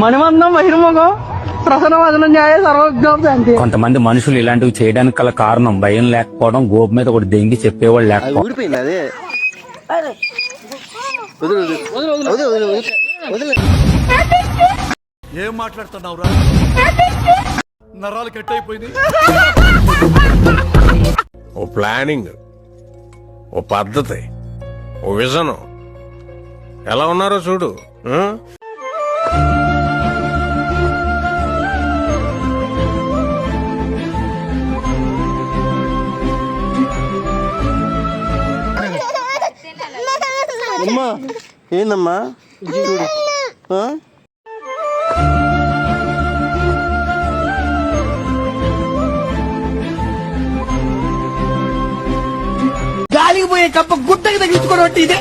మణిమందం బహిర్ముఖం ప్రసన్నవదనం న్యాయ సర్వజ్ఞాంతి. కొంతమంది మనుషులు ఇలాంటివి చేయడానికి గల కారణం భయం లేకపోవడం, గోపు మీద ఒకటి దెంగి చెప్పేవాళ్ళు లేకపోవడం. ఊడిపోయింది అదే. ఏం మాట్లాడుతున్నావురా? నరాలు కట్ అయిపోయింది. ఓ ప్లానింగ్, ఓ పద్ధతి, ఓ విజను ఎలా ఉన్నారో చూడు. అమ్మా ఏందమ్మా చూడు. గాలికి పోయే కప్ప గుట్టకి తగ్గించుకోవడం ఇదే.